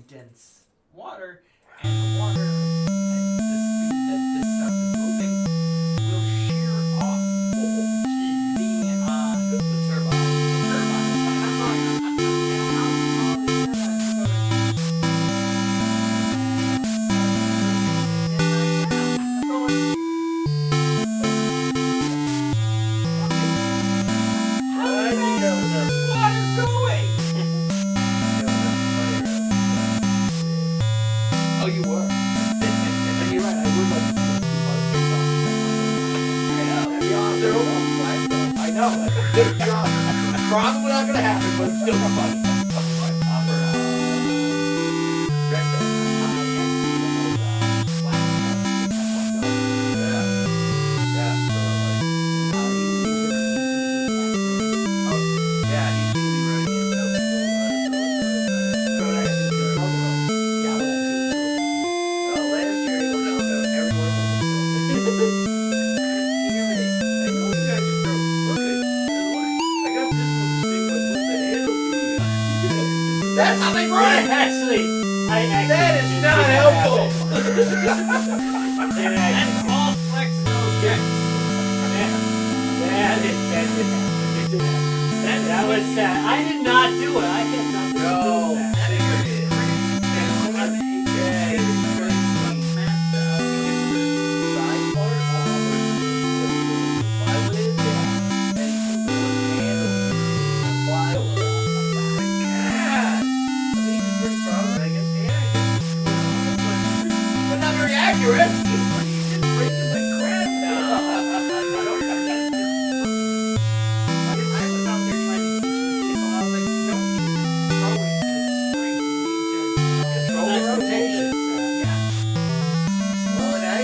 condense water, and the water at the speed that this stuff is moving will shear off the turbine. Oh, you were. And you're right, I would like to see they're almost black, though. I know. Probably not going to happen, but it's still funny. That's how they run! Actually, that is not helpful! That's all flex no checks. That was I did not do it. I had nothing to do with that. Accurate. You just break them like crap now. I was out there trying to teach the people. I was like, don't throw it to spring. You need to control the rotation. Yeah. Well, and I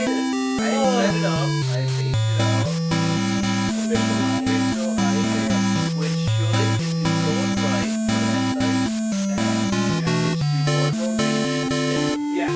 set it up. I paced it out. Official height there, which should, if you go it right, for that side, it should be one rotation. Yeah.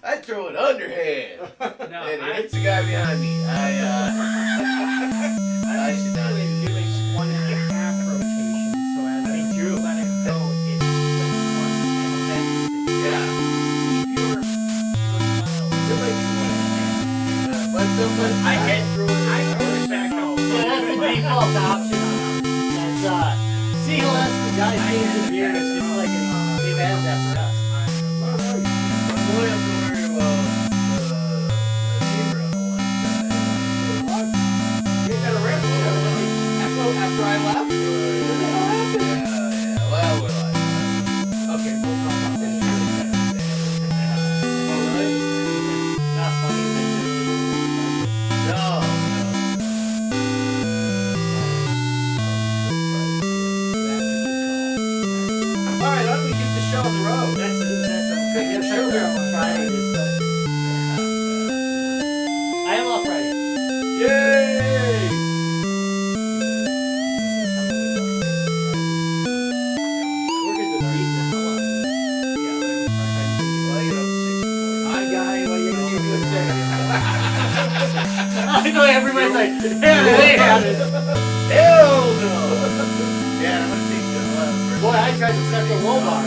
I throw it underhand. No, and it hits the guy behind me. I should not do doing 1.5 rotations, so as I do let it go, it flips once and then yeah. keep your style. But I head through it. I threw it back up. Yeah, that's the default option. That's see how that's the guy things in here. It's just like they've had that for us. I'm going up to worry about the neighbor on the one side. You got a rest after I left? Yeah. Well, we're like, okay, we'll talk about this. Oh, really? Not funny. No. Alright, how do we get the show on the road? That's a good sugar on Friday. I am off Friday. Yay! We're good to read now. Well, you know, 6. Hi, guy. What are you going to do to say? I know everybody's like, yeah, they have it. Hell no! Yeah, I'm going to take the left. Boy, I tried to set the low bar.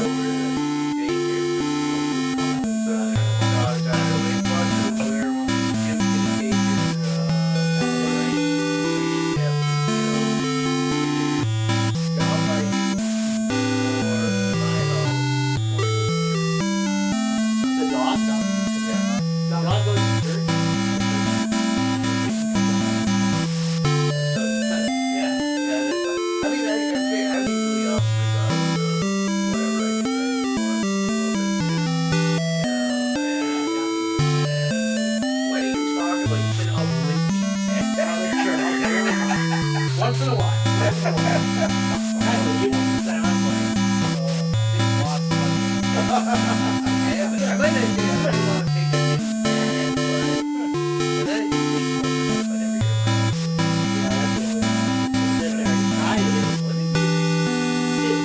The dog? The dog goes to church. Once in a while. You know, I'm I might not do that. I really want to take that in. But then it takes one if I never get around. Yeah, that's it. Sit there and try it. Let me sit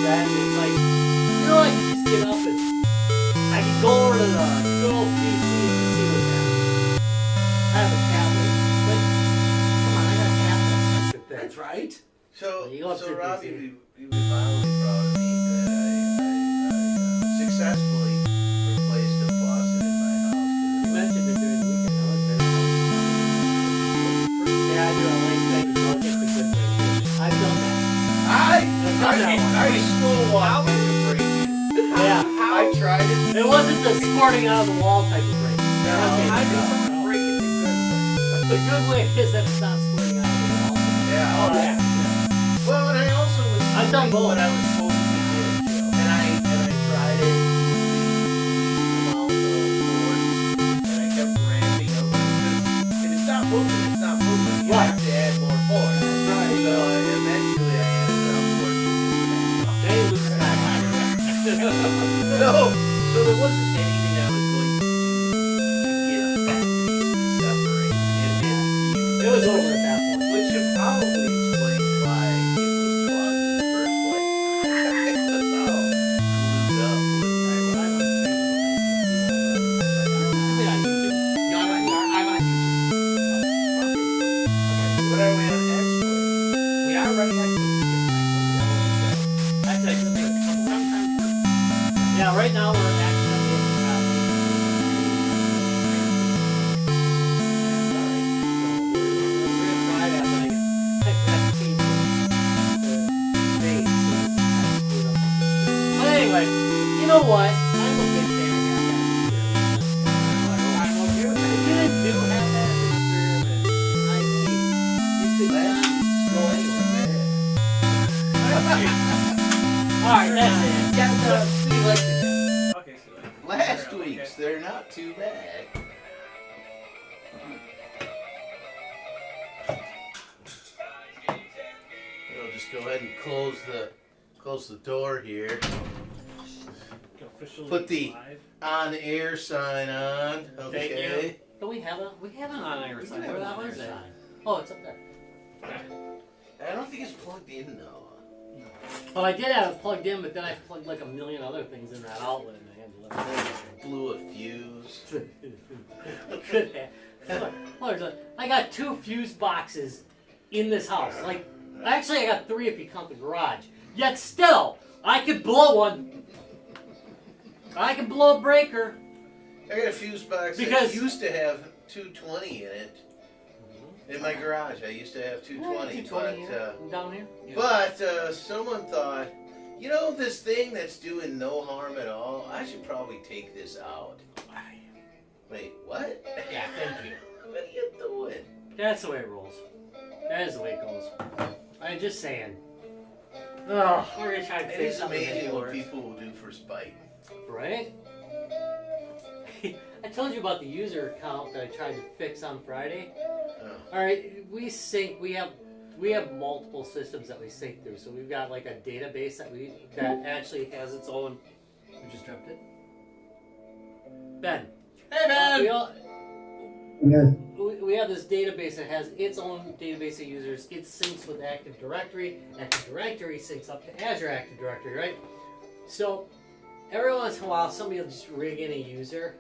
So You go up to Robbie, DC. you've been mildly proud of me that I successfully replaced a faucet in my house. You mentioned it during the weekend. That was very Yeah, I do. I like that you broke it the good way. I've done that. I slow walked it to break it. Yeah. I tried it. It wasn't the squirting out of the wall type of break. No, Okay. I do someone break it the good way. The good way is that it's not squirting out of the wall. Yeah. Oh, yeah. Well, and I also was I've done doing both. what I was supposed to do, and I tried it with the least amount of force, and I kept ramping up. If it's not moving, it's not moving. You Right. have to add more force. Right. So eventually I ended up working. They lose that. So there wasn't anything I was going to get that piece to separate. It was over at that point. Which should probably explain why it was clogged in the first place. It was all glued up with I'm on YouTube. What are we on X for? We are running out of That's sometimes Yeah, right now we're actually Anyway, you know what? I'm a big fan of that experiment. If you do have that experiment, I mean, you could not go anywhere. Alright, that's it. See, like Okay, so last week's, they're not too bad. We'll just go ahead and close the door here. Put the on-air sign on. Okay. But we have an on-air sign. have Where an that on-air was it? sign. Oh, it's up there. I don't think it's plugged in though. Well, I did have it plugged in, but then I plugged like a million other things in that outlet, and I had to let it Blew a fuse. Could have. I got 2 fuse boxes in this house. Like, actually, I got 3 if you count the garage. Yet still, I could blow one. I could blow a breaker. I got a fuse box Because- that used to have 220 in it. In my garage, I used to have 220, down here. but someone thought, you know, this thing that's doing no harm at all, I should probably take this out. Wait, what? Yeah, thank you. What are you doing? That's the way it rolls. That is the way it goes. I'm just saying. Oh, we're gonna try to It fix is something amazing that what works. people will do for spite. Right? I told you about the user account that I tried to fix on Friday. All right, we sync. We have multiple systems that we sync through. So we've got like a database that actually has its own. we just dropped it. Ben. Hey, man! We have this database that has its own database of users. It syncs with Active Directory. Active Directory syncs up to Azure Active Directory, right? So every once in a while, somebody will just rig in a user,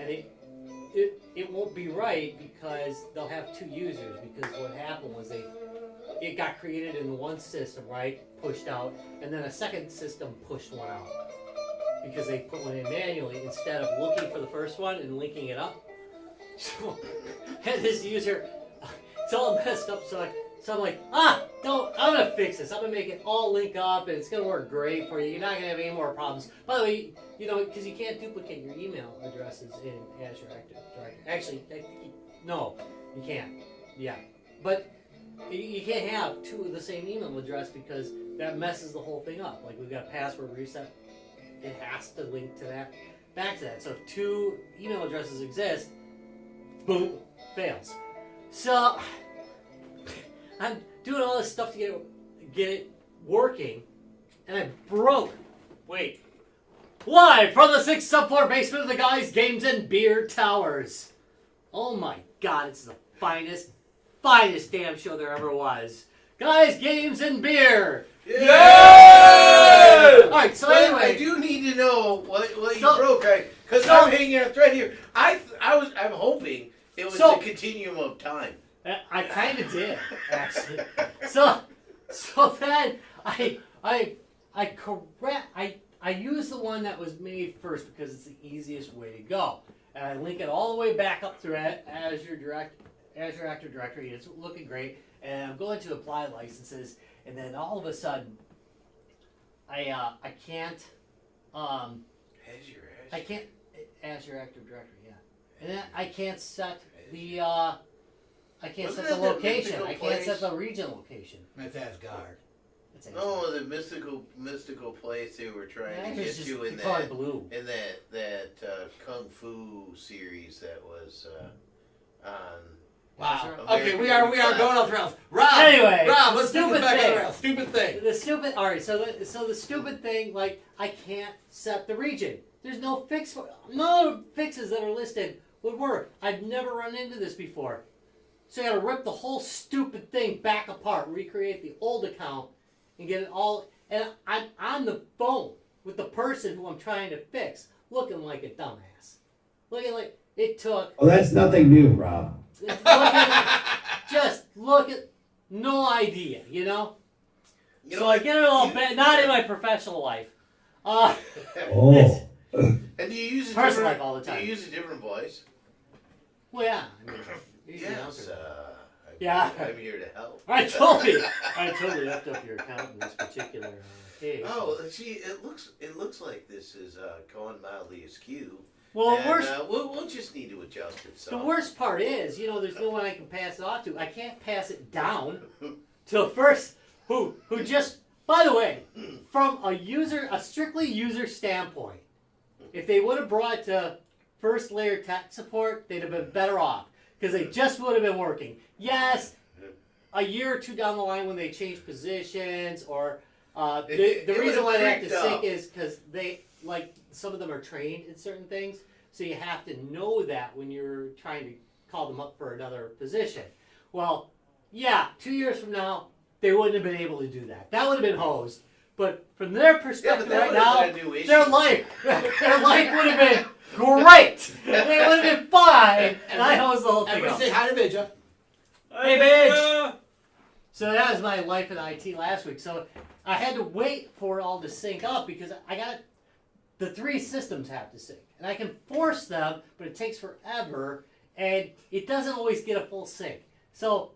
and it won't be right because they'll have 2 users. Because what happened was it got created in one system, right? Pushed out, and then a second system pushed one out because they put one in manually instead of looking for the first one and linking it up. So, and this user, it's all messed up. So I'm like, I'm gonna fix this. I'm gonna make it all link up, and it's gonna work great for you. You're not gonna have any more problems. By the way, you know, because you can't duplicate your email addresses in Azure Active Directory. Actually, no, you can't. Yeah, but you can't have 2 of the same email address because that messes the whole thing up. Like we've got password reset. It has to link to that, back to that. So if 2 email addresses exist, boom, fails. So I'm doing all this stuff to get it working, and I broke. Wait. Live from the 6th subfloor basement of the Guys, Games, and Beer Towers. Oh my God, it's the finest damn show there ever was. Guys, Games, and Beer. Yeah! All right, so But anyway, I do need to know what you So- broke, because so- I'm hanging a thread here. I'm hoping it was So- the continuum of time. I kind of did, actually. So So then I use the one that was made first because it's the easiest way to go. And I link it all the way back up through Azure Active Directory. It's looking great. And I'm going to apply licenses, and then all of a sudden, I can't Azure Active Directory, yeah. And then I can't set the location. I can't set the region location. That's Asgard. No, the mystical place they were trying to get you in that Kung Fu series that was on. Wow. Okay, we are going off the rails. Rob. Anyway, Rob, let's take it back on the rails. Stupid thing. All right. So the stupid thing, like I can't set the region. There's no fix for no fixes that are listed would work. I've never run into this before. So you got to rip the whole stupid thing back apart, recreate the old account, and get it all. And I'm on the phone with the person who I'm trying to fix, looking like a dumbass, looking like it took. Oh, that's nothing new, Rob. Just look at no idea, you know. So I get it all bad. Not in my professional life. Oh. And do you use personal life all the time? Do you use a different voice? Well, yeah. I mean, Yes. Yeah. I'm here to help. I totally left up your account in this particular case. Oh, see, it looks like this is going mildly askew. Well, and, we'll just need to adjust it. So. The worst part is, there's no one I can pass it off to. I can't pass it down to the first who just. By the way, from a strictly user standpoint, if they would have brought to first layer tech support, they'd have been better off because they just would have been working. Yes, a year or two down the line when they change positions or the reason why they have to sync is because they some of them are trained in certain things, so you have to know that when you're trying to call them up for another position. Well, yeah, 2 years from now, they wouldn't have been able to do that. That would have been hosed. But from their perspective right now, their life would have been great. They would have been fine, and I hosed the whole thing up. Say hi to Vidya. Hey, Midge! So that was my life in IT last week. So I had to wait for it all to sync up because the three systems have to sync. And I can force them, but it takes forever, and it doesn't always get a full sync. So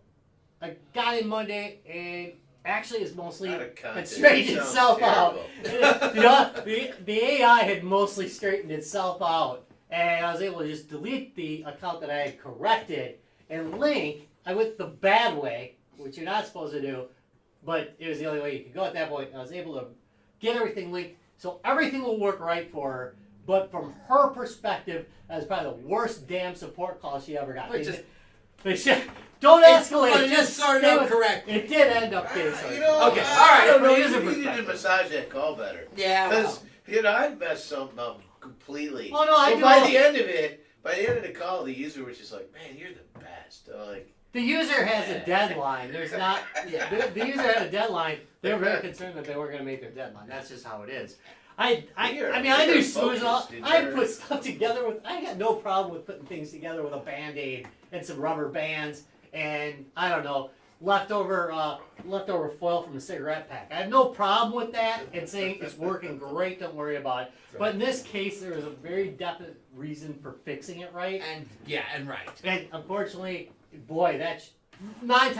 I got in Monday, and actually it's mostly had straightened itself out. The AI had mostly straightened itself out, and I was able to just delete the account that I had corrected and link. I went the bad way, which you're not supposed to do, but it was the only way you could go at that point. I was able to get everything linked, so everything will work right for her. But from her perspective, that was probably the worst damn support call she ever got. Don't escalate. But it just started out correct. It did end up getting Okay, all right. You need to massage that call better. Yeah, because I'd messed something up completely. Oh no, I do. By the end of the call, the user was just like, "Man, you're the best." The user has a deadline. There's not. Yeah, the user had a deadline. They were very concerned that they weren't going to make their deadline. That's just how it is. I do smooth all. I put stuff together with. I got no problem with putting things together with a Band-Aid and some rubber bands and I don't know leftover foil from a cigarette pack. I have no problem with that and saying it's working great. Don't worry about it. Right. But in this case, there was a very definite reason for fixing it right. And right. And unfortunately, boy, that's 9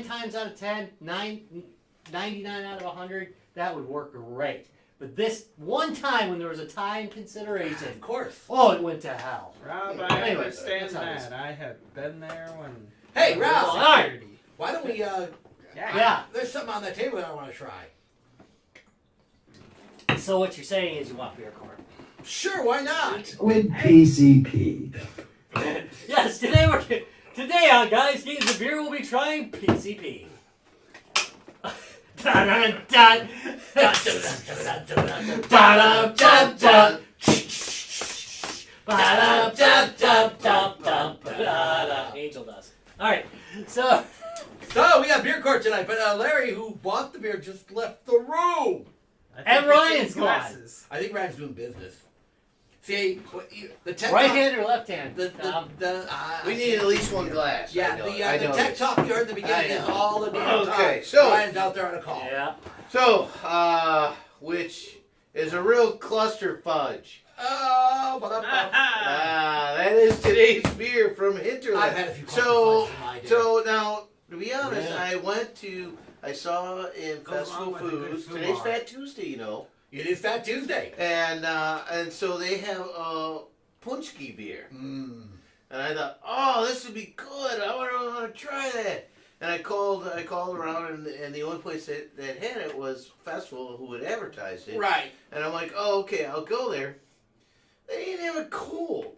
times out of 10, 99 out of 100, that would work great. But this one time when there was a time consideration, of course. Oh, it went to hell. Rob, I understand that. I have been there when. Hey, Rob, why don't we? Yeah. There's something on that table that I want to try. So what you're saying is you want beer court? Sure, why not? With PCP. Yes, today on Guys Geeks, the beer will be trying PCP. Dun dun dun dun dun dun dun. Angel dust. All right, so we got beer court tonight, but Larry, who bought the beer, just left the room. And Ryan's gone. I think Ryan's doing business. See, the tech Right talk, hand or left hand? We need at least one glass. Yeah, the tech talk you heard in the beginning is all the damn time. Okay, so Ryan's out there on a call. Yeah. So, which is a real cluster fudge. Oh, That is today's beer from Hinterland. I've had a few cluster fudges in my day. So now, to be honest, Yeah. I saw in Festival Foods, today's Fat Tuesday, you know. It is Fat Tuesday. And so they have a punchki beer. And I thought, oh, this would be good. I want to try that. And I called around, and the only place that had it was Festival, who had advertised it. Right. And I'm like, oh, okay, I'll go there. They didn't have it cold.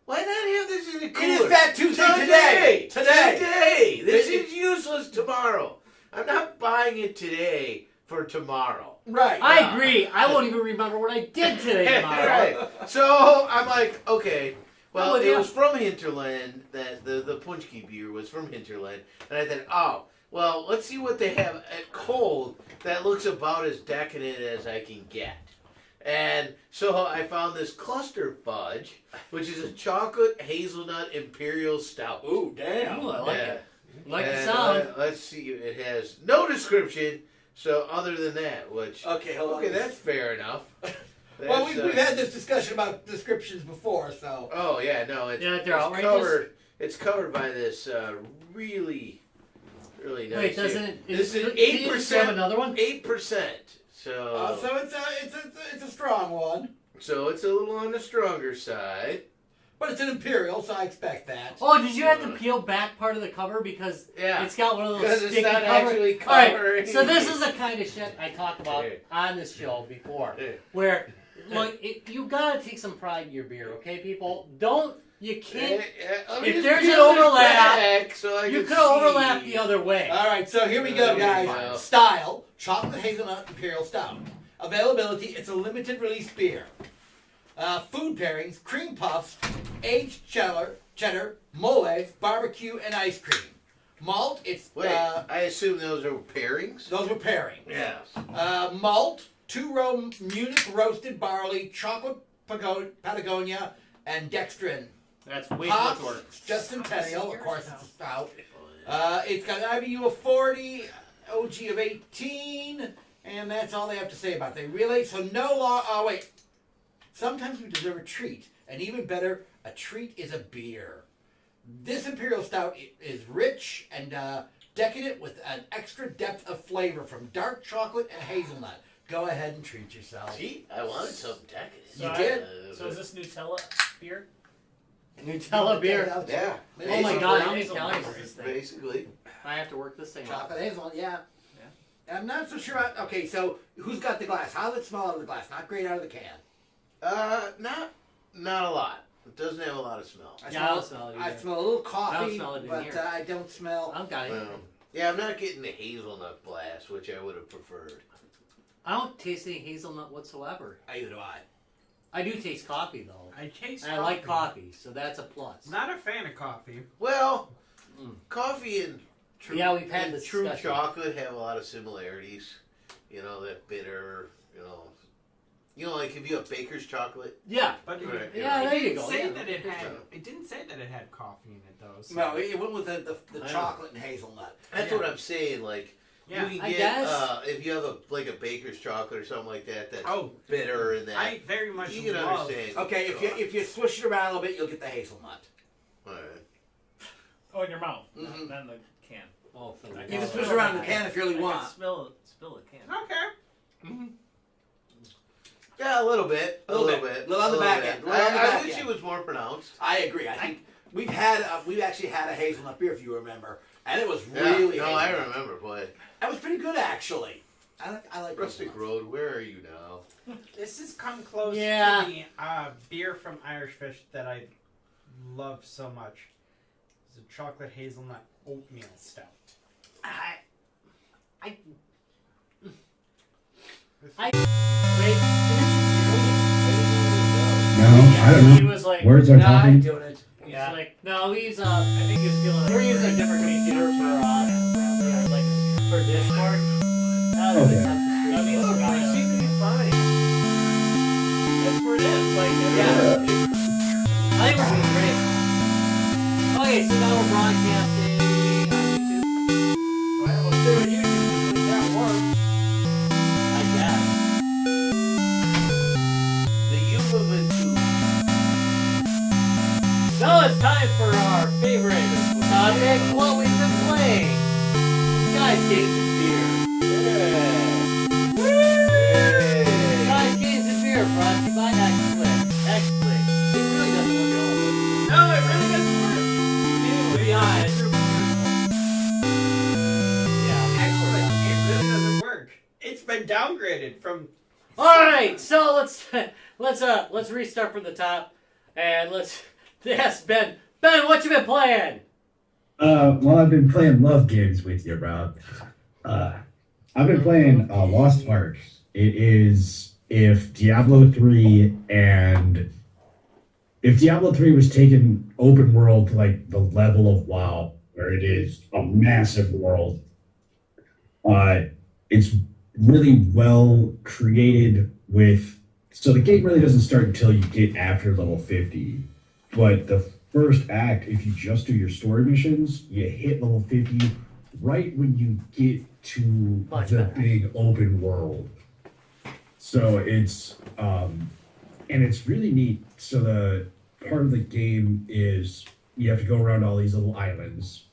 Why not have this in a cooler? It is Fat Tuesday today. This is useless tomorrow. I'm not buying it today for tomorrow. Right. I agree. I won't even remember what I did today tomorrow. Right. So I'm like, okay. Well, Oh, it yeah. was from Hinterland. That the punchki beer was from Hinterland, and I thought, oh, well, let's see what they have at cold that looks about as decadent as I can get. And so I found this cluster fudge, which is a chocolate hazelnut imperial stout. Ooh, damn. Ooh, I like Yeah. it. Like the And, sound. let's see. It has no description. So other than that, which Okay, hold on. okay, that's fair enough. Well, That's, we've had this discussion about descriptions before, so. Oh yeah, no, it's, Yeah, it's they're outrageous. covered. It's covered by this really nice. Wait, doesn't it? This is can you just grab 8%. another one? 8%. So So it's a strong one, so it's a little on the stronger side. but it's an imperial, so I expect that. Oh, did you have to peel back part of the cover because Yeah. it's got one of those Because sticky it's not cover? actually All right, covering. so this is the kind of shit I talked about Yeah. on this show before, Yeah. where look, you gotta take some pride in your beer, okay, people? You can't. Let me If just there's peel an this overlap, back so I You can could overlap see. the other way. All right, so here we go, guys. Wow. Style: chocolate hazelnut imperial stout. Availability: it's a limited release beer. Food pairings: cream puffs, aged cheddar, mole, barbecue, and ice cream. Malt: it's Wait, I assume those are pairings. those were pairings. Yeah. Malt: 2-row Munich roasted barley, chocolate Patagonia, and dextrin. That's way Hops, too much work. just centennial, of course it's a stout. It's got an IBU of 40, OG of 18, and that's all they have to say about it. They really, so no law, oh wait. Sometimes we deserve a treat, and even better, a treat is a beer. This Imperial Stout is rich and decadent with an extra depth of flavor from dark chocolate and hazelnut. Go ahead and treat yourself. See, I wanted something decadent. You did? So is this Nutella beer? Nutella beer. Yeah. Oh my god, how many calories is this thing? Basically. I have to work this thing out. Chocolate hazelnut, yeah. I'm not so sure. Okay, so who's got the glass? How does it smell out of the glass? Not great out of the can. Not a lot. It doesn't have a lot of smell. I don't smell it I either. smell a little coffee, smell it in but here. I don't smell. I'm got it. Yeah, I'm not getting the hazelnut blast, which I would have preferred. I don't taste any hazelnut whatsoever. Either do I. I do taste coffee though. I taste And I like coffee, so that's a plus. Not a fan of coffee. Well, coffee and true, Yeah, we've had and this true discussion. chocolate have a lot of similarities. You know, that bitter, like if you have baker's chocolate. Yeah. But Right, yeah, there you go. Say Yeah. that it had. It didn't say that it had coffee in it though. So. No, it went with the I chocolate and hazelnut. That's Yeah. what I'm saying. Like, Yeah. you I can get guess. if you have a baker's chocolate or something like that. That's Oh, bitter and that. I very much you can love. understand. Okay, if you swish it around a little bit, you'll get the hazelnut. All right. Oh, in your mouth, Mhm. not in the can. Oh, for the You can love swish of around the God. can if you really I want. can spill a can. Okay. Yeah, a little bit. A little bit. Little on the back end. Little on the I back wish end. it was more pronounced. I agree. I think we've actually had a hazelnut beer, if you remember, and it was Yeah, really. no, I hazelnut. remember, boy. That was pretty good, actually. I like Rustic hazelnuts. Road, where are you now? This has come close Yeah. to the beer from Irish Fish that I love so much. It's a chocolate hazelnut oatmeal stout. No, I don't He know. was like, Words are No, I'm talking. doing it. he's Yeah. like, no, he's I think he's feeling. we're using a different computer for Discord. Okay. I mean, Oh, it's I seem to be fine. It's where it is. Like, Yeah. I think we're doing great. Okay, so now we're broadcasting on YouTube. Well, let's do it YouTube. That works. I guess. The YouTube. Now it's time for our favorite topic, what we've been playing. Guys, games and beer. Guys, games and beer brought to you by X-Click. X-Click. It really doesn't work at all, does it? no, it really doesn't work. To be honest. Yeah. Actually, it really doesn't work. It's been downgraded from. Alright, so let's restart from the top and let's ask Ben. Ben, what you been playing? Well, I've been playing love games with you, Rob. I've been playing Lost Ark. It is if Diablo 3 was taking open world to like the level of WoW, where it is a massive world. It's really well created so the game really doesn't start until you get after level 50. But the first act, if you just do your story missions, you hit level 50 right when you get to Much the better. big open world. So it's and it's really neat. So the part of the game is you have to go around all these little islands,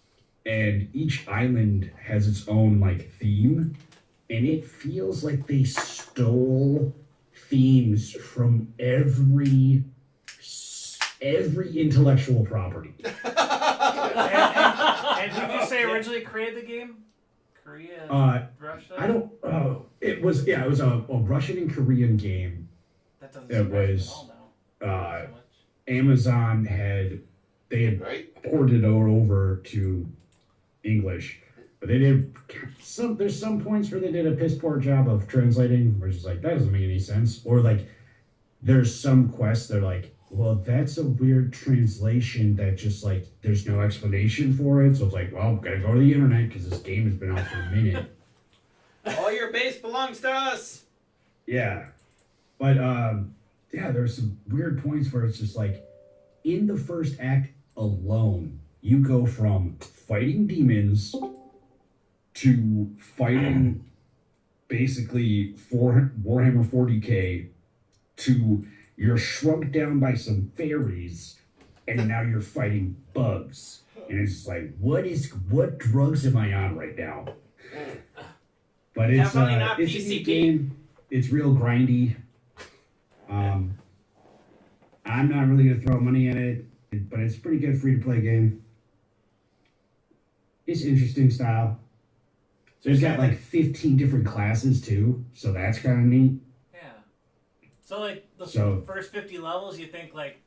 and each island has its own like theme, and it feels like they stole themes from every intellectual property. And did you say originally created the game? Korea, Russia? I don't. It was a Russian and Korean game. That doesn't It surprise me was, at all now. Uh, So much. Amazon had Right? ported it over to English, but they did some. There's some points where they did a piss poor job of translating, which is like that doesn't make any sense. Or like there's some quests they're like, well, that's a weird translation that just like there's no explanation for it. So it's like, well, gotta go to the internet because this game has been out for a minute. All your base belongs to us. Yeah, but yeah, there's some weird points where it's just like in the first act alone, you go from fighting demons to fighting basically Warhammer 40k to you're shrunk down by some fairies and now you're fighting bugs. And it's just like, what drugs am I on right now? But it's Definitely not it's a neat PCP. game. It's real grindy. I'm not really gonna throw money at it, but it's a pretty good free to play game. It's interesting style. There's got like 15 different classes too, so that's kind of neat. Yeah. So like the So- first 50 levels, you think like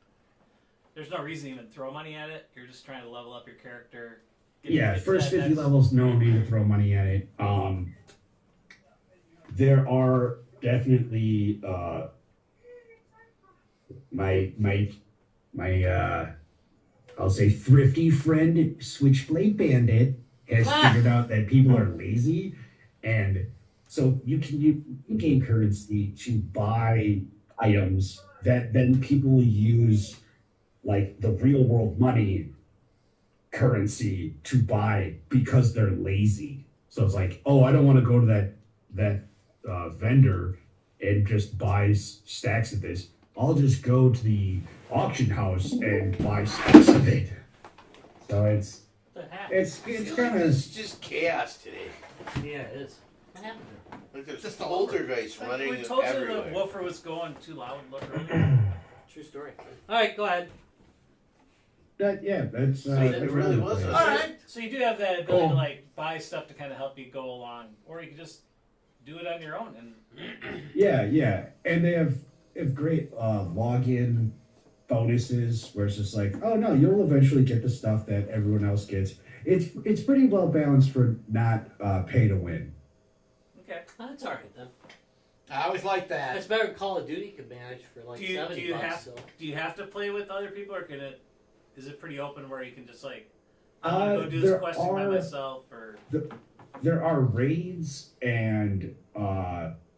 there's no reason to even throw money at it. You're just trying to level up your character. Yeah, get first to 50 that levels, no need to throw money at it. There are definitely my I'll say thrifty friend Switchblade Bandit has figured out that people are lazy, and so you gain currency to buy items that then people use like the real world money currency to buy because they're lazy. So it's like, oh, I don't want to go to that vendor and just buy stacks of this. I'll just go to the auction house and buy stacks of it. So it's kind of It's just chaos today. Yeah, it is. What happened there? Like there's Just just all poltergeist Like, running we told you everywhere. the woofer was going too loud. Look earlier. True story. Alright, go ahead. that's it that's really was play. a- All right. So you do have that ability to Cool. like buy stuff to kind of help you go along, or you can just do it on your own. And Yeah, and they have great login bonuses where it's just like, oh no, you'll eventually get the stuff that everyone else gets. It's pretty well balanced for not pay to win. okay. Oh, that's alright then. I always like that. That's better than Call of Duty could manage for like Do you- $70. do you have- so. Do you have to play with other people, or is it pretty open where you can just like I'm gonna go do There this question by are- myself, or There are raids and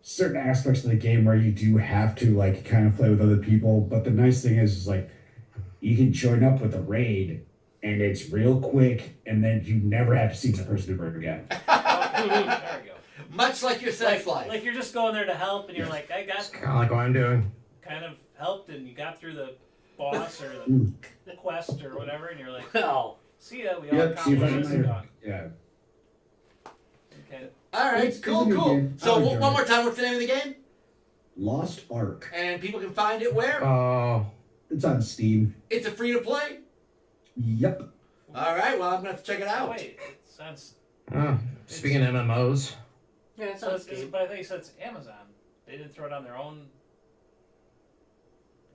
certain aspects of the game where you do have to like kind of play with other people. But the nice thing is like you can join up with a raid, and it's real quick, and then you never have to see the person ever again. There we go. Much like your sex life. Like you're just going there to help, and you're Yes. like, I got Kind of like what I'm doing. kind of helped, and you got through the boss or the quest or whatever, and you're like, Well, see ya, we all Yep, see if I accomplished this. can. and gone. Yeah. Okay. All right, It's cool, a good cool. game. So I'll one enjoy more it. time, what's the name of the game? Lost Ark. And people can find it where? It's on Steam. It's a free to play. Yep. All right, well I'm gonna have to check it Oh out. wait, it sounds. Speaking of MMOs, yeah, it So sounds it's, good. but I think you said it's Amazon. They didn't throw it on their own.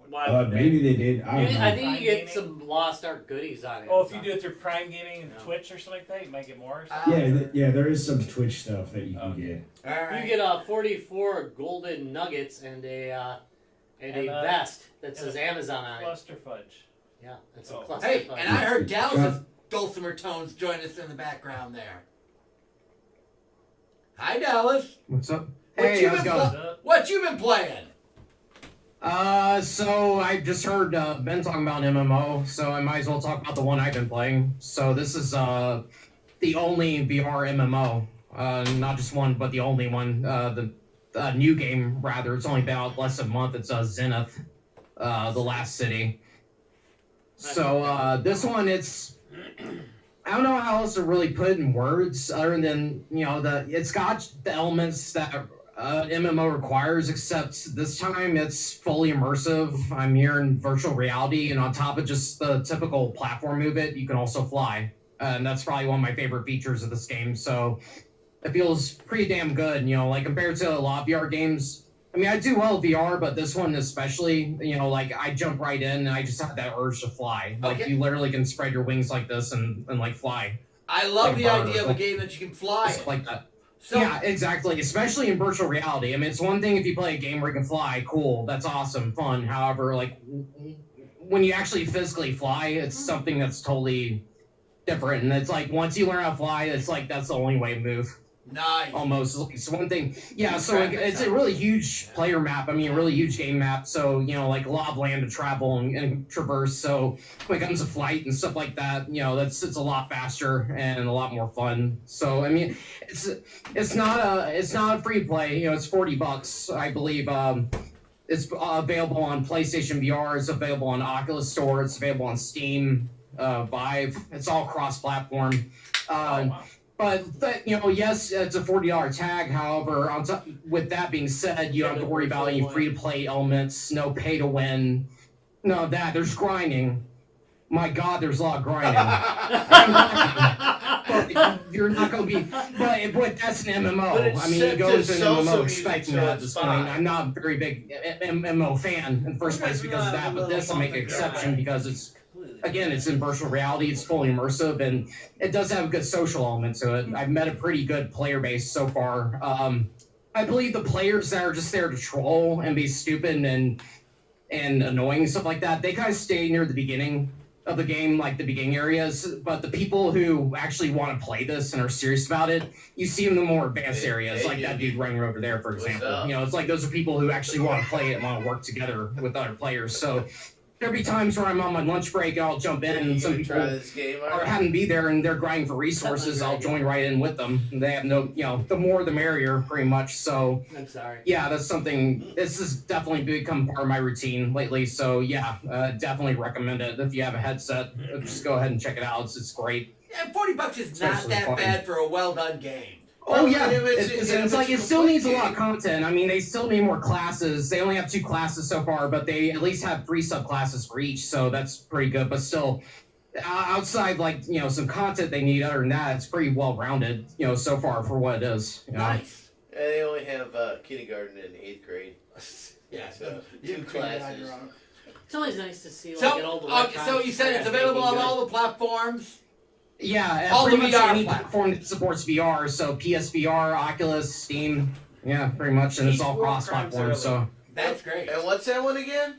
Why would they? Maybe they did. I don't know. I think you Prime get Gaming? some Lost Ark goodies on it. Oh, if you do it through Prime Gaming and No. Twitch or something like that, you might get more. Or Ah. something. Yeah, there is some Twitch stuff that you can Okay. get. All right. You get 44 golden nuggets and a And, vest that and says a Amazon on it. Cluster fudge. Yeah, and some Oh. cluster Hey, fudge. and I heard Dallas's John- dulcimer tones join us in the background there. Hi, Dallas. what's up? What Hey, you how's it been going? Up. What you been playing? So I just heard Ben talking about MMO, so I might as well talk about the one I've been playing. So this is the only VR MMO, not just one, but the only one. The new game, rather. It's only about less than a month. It's Zenith, the Last City. So this one, it's I don't know how else to really put it in words other than it's got the elements that MMO requires, except this time it's fully immersive. I'm here in virtual reality, and on top of just the typical platform movement, you can also fly. And that's probably one of my favorite features of this game. So it feels pretty damn good, like compared to a lot of VR games. I mean, I do well with VR, but this one especially, like I jump right in and I just have that urge to fly. Like Okay. you literally can spread your wings like this and like fly. I love Like the bird. idea of a game that you can fly. Just like that. So, Yeah, exactly. Especially in virtual reality. I mean, it's one thing if you play a game where you can fly, cool, that's awesome, fun. However, like when you actually physically fly, it's something that's totally different. And it's like once you learn how to fly, it's like that's the only way to move. nice. Almost. It's one thing. Yeah, so like, it's a really huge player map. I mean, a really huge game map. So, like a lot of land to travel and traverse. So when it comes to flight and stuff like that, it's a lot faster and a lot more fun. So, I mean, it's not a free play. It's $40, I believe. It's available on PlayStation VR. It's available on Oculus Store. It's available on Steam, Vive. It's all cross-platform. Wow. But yes, it's a $40 tag. However, with that being said, you don't have to worry about any free-to-play elements, no pay-to-win, no that. There's grinding. My God, there's a lot of grinding. But you're not going to be. But that's an MMO. But it's I mean, set you go to into an salsa MMO music, expecting so that at it's this point. fine. I'm not a very big MMO fan in the first place because of that. But this will make an exception because it's. Again, it's in virtual reality, it's fully immersive, and it does have a good social element to it. I've met a pretty good player base so far. I believe the players that are just there to troll and be stupid and annoying and stuff like that, they kind of stay near the beginning of the game, like the beginning areas. But the people who actually want to play this and are serious about it, you see them in the more advanced areas, like that dude running over there, for What's example. up? It's like those are people who actually want to play it and want to work together with other players. So there'll be times where I'm on my lunch break and I'll jump in You and some gonna people try this game? or happen to be there and they're grinding for resources, I'll join right in with them. They have no, the more the merrier, pretty much. So, I'm sorry. yeah, that's something. This has definitely become part of my routine lately. So, yeah, definitely recommend it. If you have a headset, just go ahead and check it out. It's great. And $40 is not Especially that fun. bad for a well-done game. Oh yeah, If it's- it's if like it's it still needs a lot of complete content. I mean, they still need more classes. They only have 2 classes so far, but they at least have 3 subclasses for each, so that's pretty good. But still, outside like some content they need, other than that, it's pretty well rounded. So far for what it is. Nice. And they only have kindergarten and 8th grade. Yeah, So, you 2 can figure it out classes. your own. It's always nice to see So, like an old so you said it's available on all the platforms? Yeah, All pretty the much VR any platforms. platform that supports VR. So PSVR, Oculus, Steam. Yeah, pretty much, and it's all Each world cross-platform. So That's great. And what's that one again?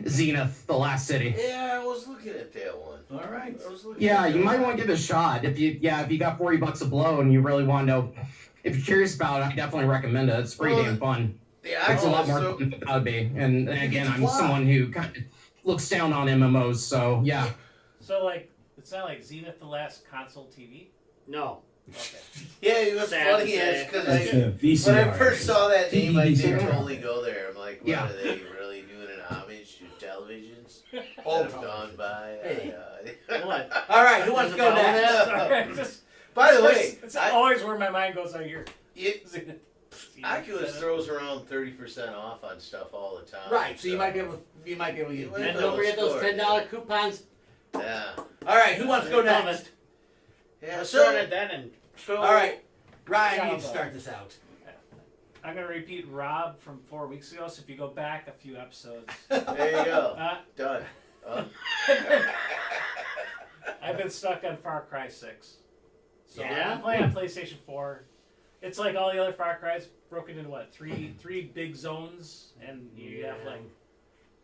Zenith, the Last City. Yeah, I was looking at that one. All right. I was looking Yeah, at you that might one. want to give it a shot if you got $40 a blow and you really want to know if you're curious about it, I definitely recommend it. It's pretty Well, damn fun. Yeah, It's a lot more so, fun than it would be. And again, I'm fly. someone who kind of looks down on MMOs, so yeah. So like, it's not like Zenith the Last console TV. No. Okay. yeah, it was Sad to funny say. because That's when a VCR. I first saw that name, I did VCR. totally go there. I'm like, what Yeah. are they really doing an homage to televisions Oh, that have gone by? Hey. What? All right, who wants to go Is it all next? Sorry, just, By the way, it's I, always where my mind goes. I hear it, Oculus throws around 30% off on stuff all the time. Right, so you might be able to get. You might And be don't able to forget those score, $10 coupons. Yeah. All right, who wants to go next? Yeah. Let's So, start it then and so All right, Ryan, Yeah, you I'll can go. start this out. I'm gonna repeat Rob from 4 weeks ago. So if you go back a few episodes, There you go. Done. I've been stuck on Far Cry 6. So Yeah? I'm playing on PlayStation 4. It's like all the other Far Cry's broken into what three big zones, and you have like,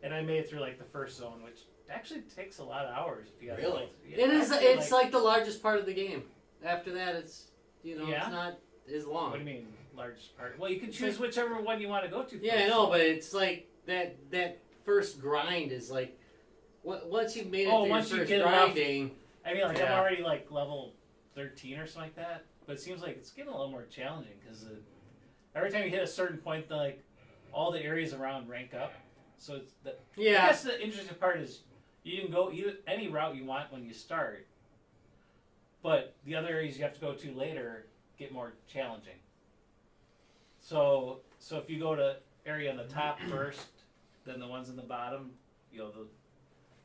and I made it through like the first zone, which actually takes a lot of hours if you got Really? like, It is. actually, It's like the largest part of the game. After that, it's Yeah? it's not as long. What do you mean largest part? Well, you can choose whichever one you want to go to. Yeah, I first. know, but it's like that first grind is like once you've made it Oh, through your once you first get enough- grinding. I mean, like Yeah. I'm already like level 13 or something like that, but it seems like it's getting a little more challenging because every time you hit a certain point, like all the areas around rank up. So it's I Yeah, guess the interesting part is you can go any route you want when you start, but the other areas you have to go to later get more challenging. So if you go to area on the top first, then the ones in the bottom,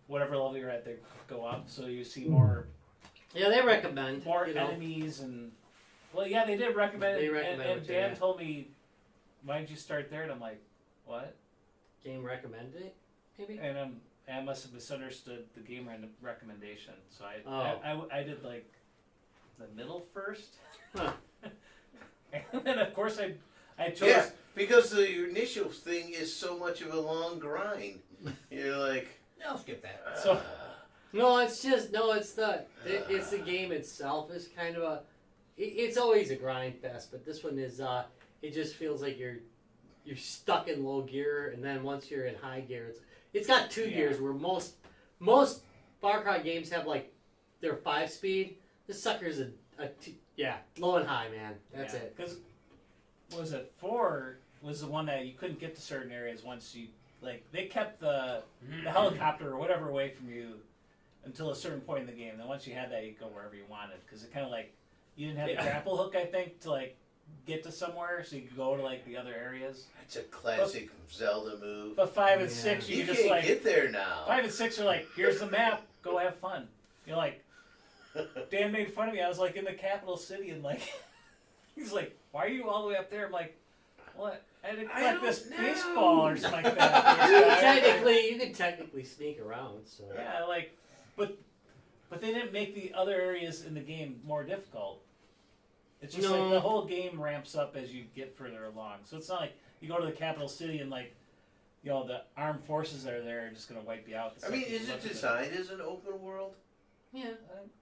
whatever level you're at, they go up. So you see more yeah, they recommend more you know. enemies and yeah, they did recommend it. They recommend and it too, Dan yeah. told me, why did you start there? And I'm like, what? Game recommended it, maybe. And I must have misunderstood the game recommendation. So Oh. I did like the middle first. Huh. And then of course I chose. yeah, because the initial thing is so much of a long grind. You're like, I'll skip that. So No, it's just it's the game itself is kind of it's always a grind fest, but this one is it just feels like you're stuck in low gear, and then once you're in high gear, it's got 2 Yeah. gears where most Far Cry games have like their 5-speed. This sucker's a low and high, man. That's it. Because was it 4 was the one that you couldn't get to certain areas once you they kept the helicopter or whatever away from you until a certain point in the game. Then once you had that, you could go wherever you wanted because it kind of you didn't have the grapple hook, I think, to get to somewhere, so you could go to the other areas. it's a classic Zelda move. But 5 and Yeah. 6, you You can just can't get there now. 5 and 6 are here's the map, go have fun. Dan made fun of me. I was in the capital city and he's like, why are you all the way up there? I'm like, what? I had to collect don't this know. baseball or something like that. You can technically sneak around. So Yeah, but they didn't make the other areas in the game more difficult. It's just No. the whole game ramps up as you get further along. So it's not like you go to the capital city and the armed forces that are there are just gonna wipe you out. I mean, is it designed as an open world? yeah,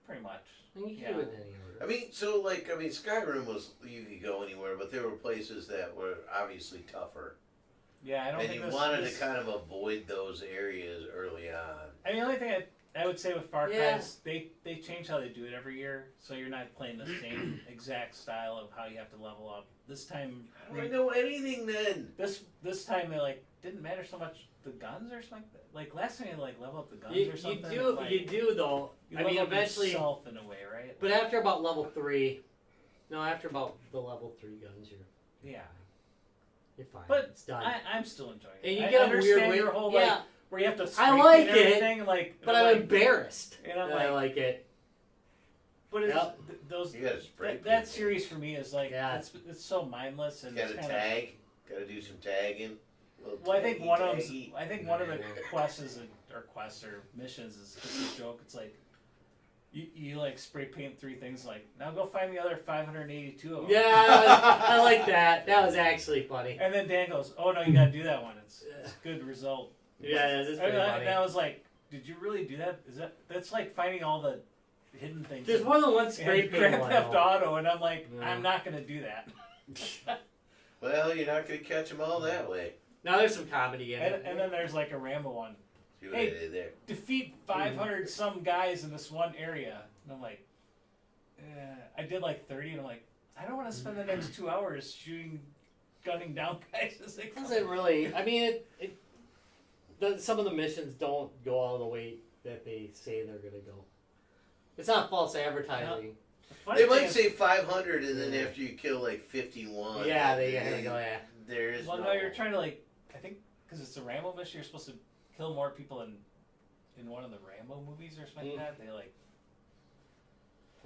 Pretty much. and you can Yeah. do it in any order. I mean, Skyrim was, you could go anywhere, but there were places that were obviously tougher. Yeah, I don't And think you wanted to kind of avoid those areas early on. I mean, the only thing I would say with Far Cry Yeah. is they change how they do it every year, so you're not playing the same exact style of how you have to level up. This time, How do I know anything then? this time they didn't matter so much the guns or something. Last time you level up the guns You or something. you do though. You I mean, level up eventually, yourself in a way, right? but after about level 3, after about the level 3 guns, Yeah, you're fine. But it's done. I'm still enjoying it. and you I get a understand weird way. your whole Yeah, where you have to. I scrape like and it, everything, but I'm embarrassed. And I'm that I like, like it. but it's, Yep. those You gotta spray that people. series for me is Yeah. it's so mindless and Gotta it's kind of. tag. Gotta do some tagging. Little Well, I think taggy, one of taggy. the quests or missions is just a joke. It's you spray paint 3 things. Now go find the other 582 of them. Yeah, I like that. That was actually funny. And then Dan goes, "Oh no, you gotta do that one. It's a good result." Yeah, it's pretty funny. And I was like, "Did you really do that? That's like finding all the hidden things?" There's in- more than one in spray paint Grand one. Theft Auto, and I'm like, No. I'm not gonna do that. Well, you're not going to catch them all that way. Now there's some comedy in it. And then there's like a Rambo one. See what Hey. I did there? Defeat 500 some guys in this one area. And I'm like, I did like 30, and I'm like, I don't want to spend the next 2 hours gunning down guys as they It come. doesn't really. I mean, some of the missions don't go all the way that they say they're gonna go. It's not false advertising. Funny They thing might is- say 500, and then after you kill like 51. Yeah, they go. Yeah. There is Well, no. no, you're trying to like. I think because it's a Rambo mission, you're supposed to kill more people in one of the Rambo movies or something like that. They like.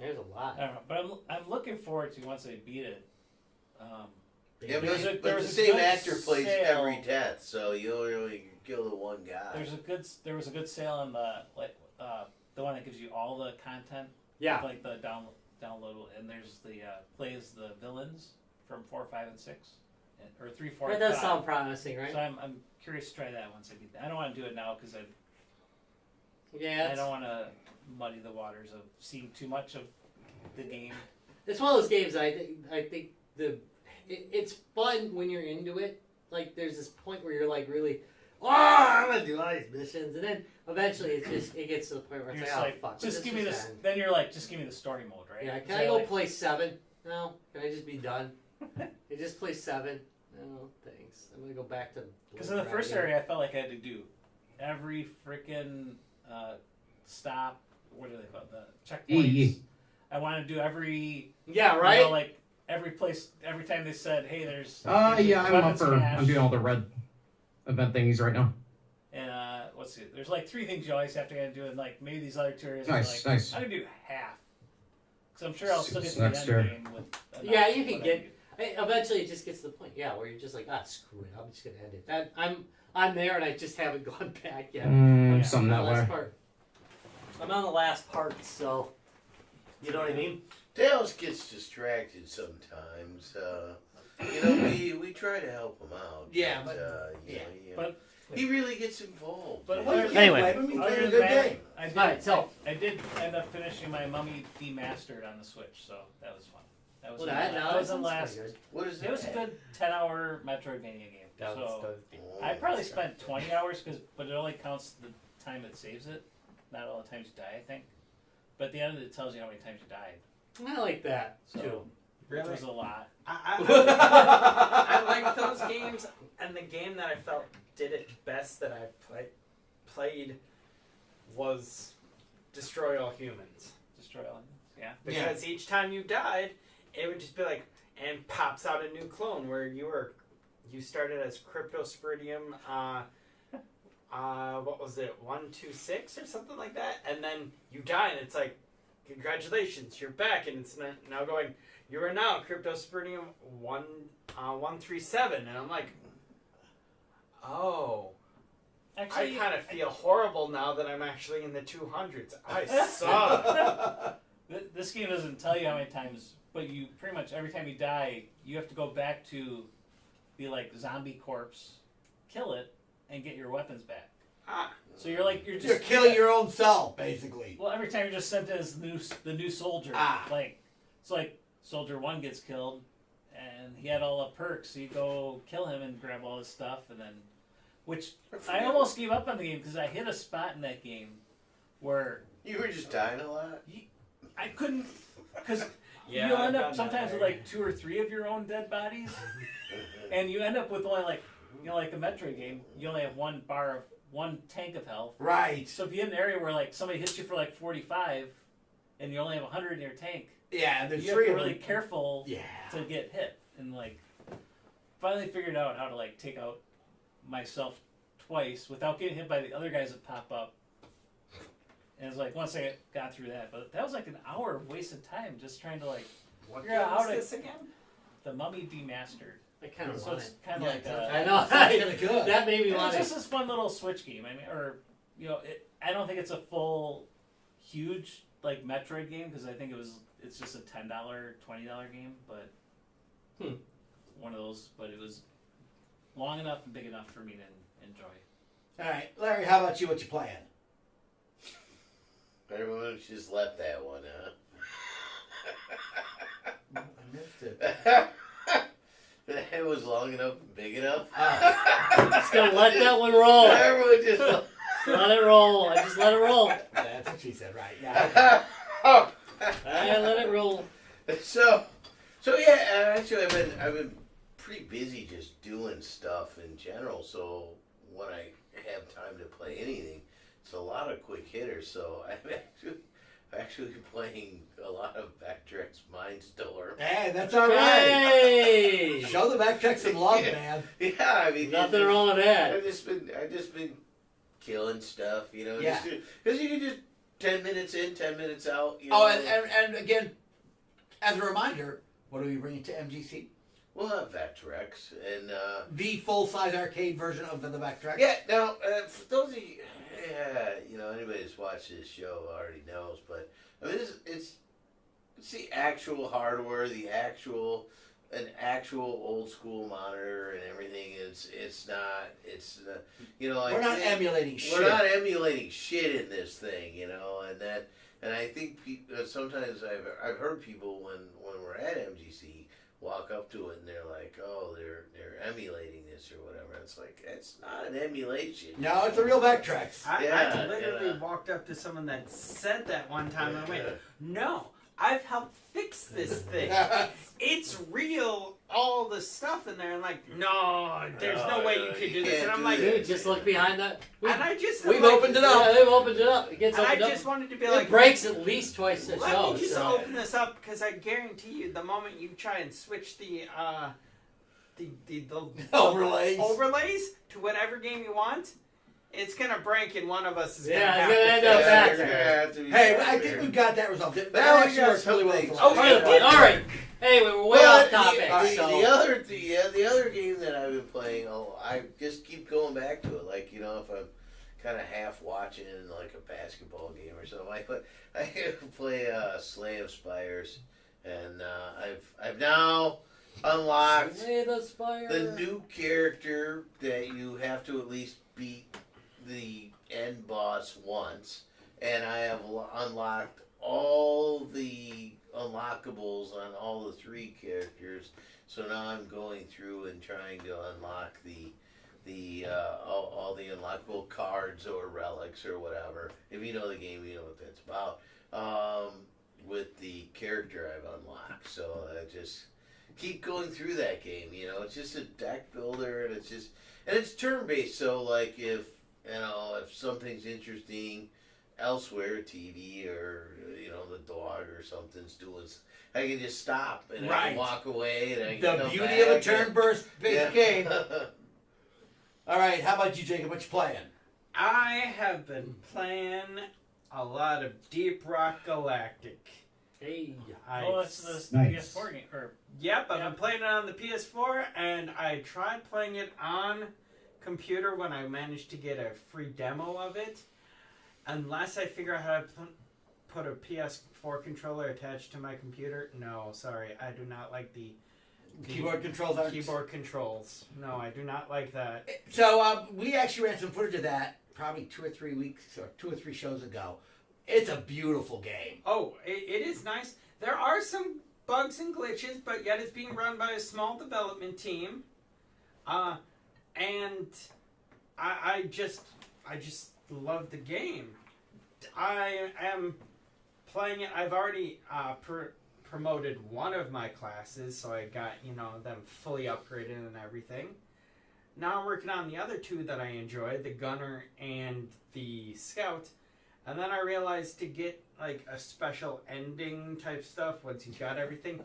There's a lot. I don't know, but I'm looking forward to once they beat it. Yeah, There was a- but there the was a same good actor plays sale. every death, so you only kill the one guy. There was a good sale on the one that gives you all the content. Yeah. Like the download, and there's the plays the villains from 4, 5, and 6, or 3, 4, That and does 5. sound promising, right? So I'm curious to try that once I beat that. I don't want to do it now because I Yeah. don't want to muddy the waters of seeing too much of the game. It's one of those games. I think it's fun when you're into it. Like there's this point where you're like really, I'm gonna do all these missions, and then eventually it gets to the point where it's You're like, just oh like, fuck, just this give me is this. done. Then you're like, just give me the story mode, right? Yeah, can So I go like, play 7? No, can I just be done? Can I just play 7? No, thanks. I'm gonna go back to. Because in the first area, I felt like I had to do every freaking stop. What do they call it? The checkpoints. I wanted to do every. Yeah, right. You know, like every place, every time they said, "Hey, there's." Yeah, I'm up weapons for. cache. I'm doing all the red event thingies right now. And what's it? There's like 3 things you always have to do, and like maybe these other 2 areas. Nice, like, nice. I'm gonna do half. Because I'm sure I'll still get to the Next end year. game with. Yeah, you enough can what I get- need. Eventually, it just gets to the point, yeah, where you're just like, screw it. I'm just gonna end it. I'm there, and I just haven't gone back yet. Yeah. Something I'm on that the last way. part. I'm on the last part, so you know what I mean. Tails gets distracted sometimes. We try to help him out. Yeah, but yeah. But he really gets involved. But Well, you other- can't Anyway. blame him. He's other playing a than good that, game. I did. Alright, so- I did end up finishing my Mummy Demastered on the Switch, so that was fun. That was Well, the- that that was the sounds last. pretty good. What is It was a good 10-hour Metroidvania game. So I probably spent 20 hours, but it only counts the time it saves it, not all the times you die, I think. But at the end, it tells you how many times you died. I like that So too. which was a lot. I like those games, and the game that I felt did it best that I played was Destroy All Humans. Destroy all. Yeah. Because each time you died, it would just be like, and pops out a new clone where you started as Cryptosporidium, what was it, 126 or something like that, and then you die, and it's like, congratulations, you're back, and it's now going, you are now Cryptosporidium 137, and I'm like, oh. Actually, I kind of feel horrible now that I'm actually in the 200s. I suck. This game doesn't tell you how many times, but you pretty much every time you die, you have to go back to the zombie corpse, kill it, and get your weapons back. So you're just You're killing your own self, basically. Well, every time you're just sent as the new soldier. It's like Soldier 1 gets killed, and he had all the perks, so you go kill him and grab all his stuff, and then, which I almost gave up on the game because I hit a spot in that game where You were just dying a lot. I couldn't, because Yeah, you'll I've end up done that sometimes with there. 2 or 3 of your own dead bodies, and you end up with only like a Metroid game, you only have one tank of health. Right. So if you hit an area where somebody hits you for 45, and you only have 100 in your tank, Yeah, there's you have 3 to of be really them. careful Yeah. to get hit. And finally figured out how to take out myself twice without getting hit by the other guys that pop up. And it's once I got through that, but that was an hour of wasted time just trying to What figure out how game to is this again? the Mummy Demastered. I kind of So want it's it. kind of Yeah, like I know. That's kind of good. That made me it's want just it. this fun little Switch game. I don't think it's a full, huge Metroid game because I think it's just a $10, $20 game, but one of those. But it was long enough and big enough for me to enjoy. All right, Larry, how about you? What you playing? Everyone just left that one, huh? I missed it. It was long enough and big enough. Just gonna let that one roll. Everyone just. Let it roll. I just let it roll. That's what she said, right? Yeah. I let it roll. So yeah. Actually, I've been pretty busy just doing stuff in general. So when I have time to play anything, it's a lot of quick hitters. So I'm actually playing a lot of Backtrack's Mindstorm. Hey, that's all right. Hey! Show the Backtrack some love, man. Yeah, I mean, Nothing wrong with that. I've just been killing stuff, you know. Yeah. Because you can just 10 minutes in, 10 minutes out. You Oh, know? and again, as a reminder, what are we bringing to MGC? We'll have Vectrex and The full-size arcade version of the Backtrack. yeah. Now, for those of you, you know, anybody that's watched this show already knows, but I mean, it's the actual hardware, an actual old school monitor and everything. It's not you know, like We're not emulating shit. we're not emulating shit in this thing, you know, and I think sometimes I've heard people when we're at MGC walk up to it and they're like, oh, they're emulating this or whatever. It's like, it's not an emulation. No, it's a real Backtrack. I literally walked up to someone that said that one time and went, no, I've helped fix this thing. It's real, all the stuff in there. And like, no, there's no way you could do this. And I'm like, Dude, just look behind that. and I just We've like, opened it up. Yeah, they've opened it up. It gets And I opened up. just wanted to be It like, breaks at least twice a let show. me just so. open this up because I guarantee you, the moment you try and switch the overlays to whatever game you want, it's gonna break and one of us is Yeah, gonna it's have gonna to end up fix back it. there. Hey, I think we've got that resolved. That Now we actually got works really well something. for us. Okay, all right. Hey, we were way off topic. The other game that I've been playing, I just keep going back to it. Like, you know, if I'm kind of half watching like a basketball game or something, I play Slay of Spires, and I've now unlocked Slay the Spire. the new character that you have to at least beat the end boss once, and I have unlocked all the unlockables on all the 3 characters. So now I'm going through and trying to unlock all the unlockable cards or relics or whatever. If you know the game, you know what that's about. With the character I've unlocked, so I just keep going through that game. You know, it's just a deck builder, and it's turn based. So like if something's interesting elsewhere, TV or the dog or something's doing, I can just stop and I can walk away and I can The come beauty back of a turn-based game. Yeah. All right, how about you, Jacob? What you playing? I have been playing a lot of Deep Rock Galactic. Hey. Oh, it's the Nice. PS4 game. Or, Yep, I've Yeah. been playing it on the PS4, and I tried playing it on computer when I managed to get a free demo of it. Unless I figure out how to put a PS4 controller attached to my computer. No, sorry, I do not like the Keyboard controls aren't... keyboard controls. No, I do not like that. So we actually ran some footage of that probably 2 or 3 weeks or 2 or 3 shows ago. It's a beautiful game. Oh, it is nice. There are some bugs and glitches, but yet it's being run by a small development team. And I just love the game. I am playing it. I've already promoted one of my classes, so I got them fully upgraded and everything. Now I'm working on the other 2 that I enjoy, the Gunner and the Scout. And then I realized to get like a special ending type stuff once you got everything,